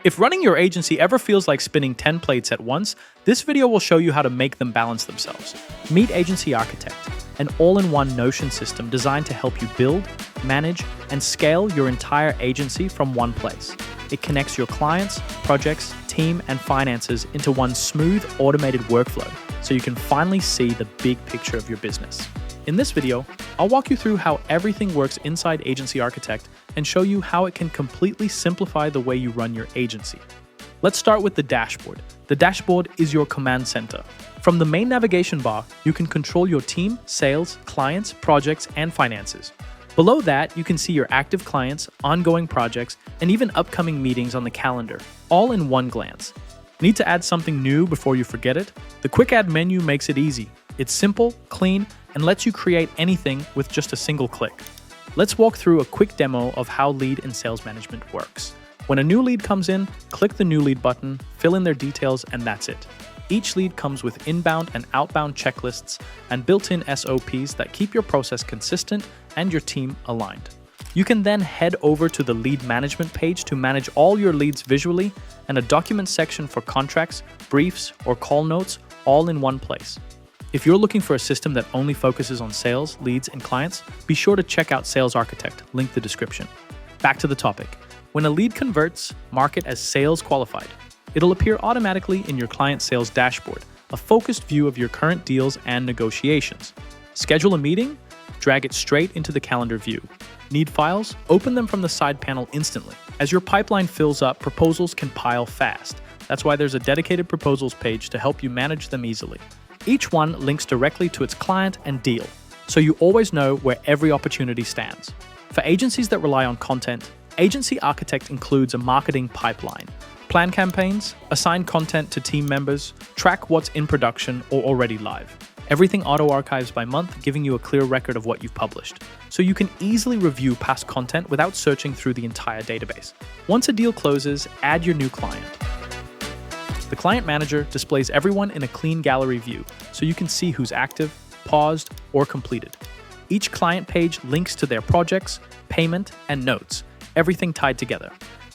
If running your agency ever feels like spinning 10 plates at once, this video will show you how to make them balance themselves. Meet Agency Architect, an all-in-one Notion system designed to help you build, manage, and scale your entire agency from one place. It connects your clients, projects, team, and finances into one smooth, automated workflow, so you can finally see the big picture of your business. In this video, I'll walk you through how everything works inside Agency Architect and show you how it can completely simplify the way you run your agency. Let's start with the dashboard. The dashboard is your command center. From the main navigation bar, you can control your team, sales, clients, projects, and finances. Below that, you can see your active clients, ongoing projects, and even upcoming meetings on the calendar, all in one glance. Need to add something new before you forget it? The Quick Add menu makes it easy. It's simple, clean, and lets you create anything with just a single click. Let's walk through a quick demo of how lead and sales management works. When a new lead comes in, click the New Lead button, fill in their details, and that's it. Each lead comes with inbound and outbound checklists and built-in SOPs that keep your process consistent and your team aligned. You can then head over to the lead management page to manage all your leads visually and a document section for contracts, briefs, or call notes all in one place. If you're looking for a system that only focuses on sales, leads, and clients, be sure to check out Sales Architect, link in the description. Back to the topic. When a lead converts, mark it as sales qualified. It'll appear automatically in your client sales dashboard, a focused view of your current deals and negotiations. Schedule a meeting? Drag it straight into the calendar view. Need files? Open them from the side panel instantly. As your pipeline fills up, proposals can pile fast. That's why there's a dedicated proposals page to help you manage them easily. Each one links directly to its client and deal, so you always know where every opportunity stands. For agencies that rely on content, Agency Architect includes a marketing pipeline. Plan campaigns, assign content to team members, track what's in production or already live. Everything auto-archives by month, giving you a clear record of what you've published, so you can easily review past content without searching through the entire database. Once a deal closes, add your new client. The Client Manager displays everyone in a clean gallery view, so you can see who's active, paused, or completed. Each client page links to their projects, payment, and notes, everything tied together.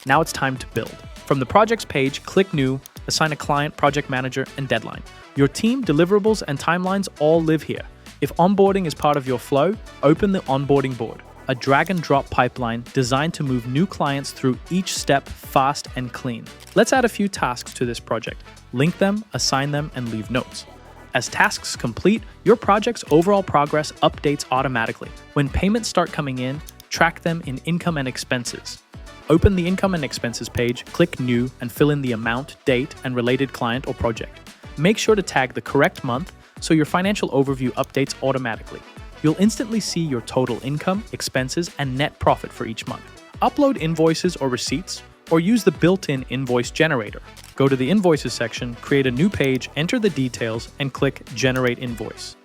Now it's time to build. From the Projects page, click New, assign a client, project manager, and deadline. Your team, deliverables, and timelines all live here. If onboarding is part of your flow, open the Onboarding Board, a drag-and-drop pipeline designed to move new clients through each step fast and clean. Let's add a few tasks to this project. Link them, assign them, and leave notes. As tasks complete, your project's overall progress updates automatically. When payments start coming in, track them in Income and Expenses. Open the Income and Expenses page, click New, and fill in the amount, date, and related client or project. Make sure to tag the correct month so your financial overview updates automatically. You'll instantly see your total income, expenses, and net profit for each month. Upload invoices or receipts, or use the built-in invoice generator. Go to the Invoices section, create a new page, enter the details, and click Generate Invoice.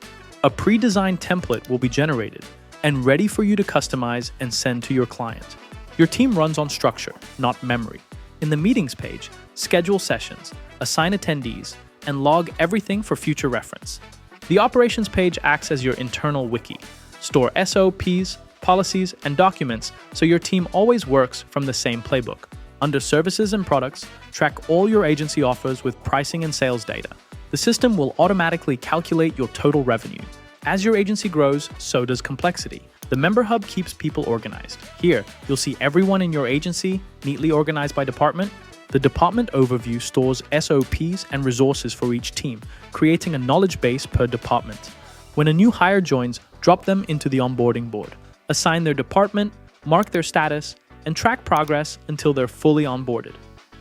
A pre-designed template will be generated and ready for you to customize and send to your client. Your team runs on structure, not memory. In the Meetings page, schedule sessions, assign attendees, and log everything for future reference. The Operations page acts as your internal wiki. Store SOPs, policies, and documents so your team always works from the same playbook. Under Services and Products, track all your agency offers with pricing and sales data. The system will automatically calculate your total revenue. As your agency grows, so does complexity. The Member Hub keeps people organized. Here, you'll see everyone in your agency neatly organized by department. The department overview stores SOPs and resources for each team, creating a knowledge base per department. When a new hire joins, drop them into the Onboarding Board. Assign their department, mark their status, and track progress until they're fully onboarded.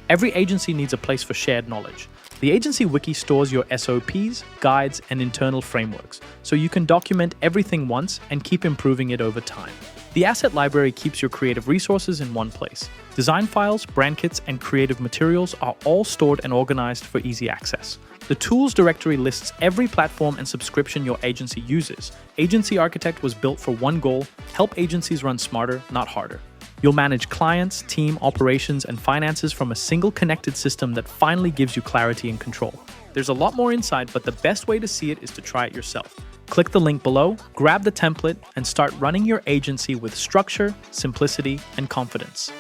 Every agency needs a place for shared knowledge. The Agency Wiki stores your SOPs, guides, and internal frameworks, so you can document everything once and keep improving it over time. The Asset Library keeps your creative resources in one place. Design files, brand kits, and creative materials are all stored and organized for easy access. The Tools directory lists every platform and subscription your agency uses. Agency Architect was built for one goal: help agencies run smarter, not harder. You'll manage clients, team, operations, and finances from a single connected system that finally gives you clarity and control. There's a lot more inside, but the best way to see it is to try it yourself. Click the link below, grab the template, and start running your agency with structure, simplicity, and confidence.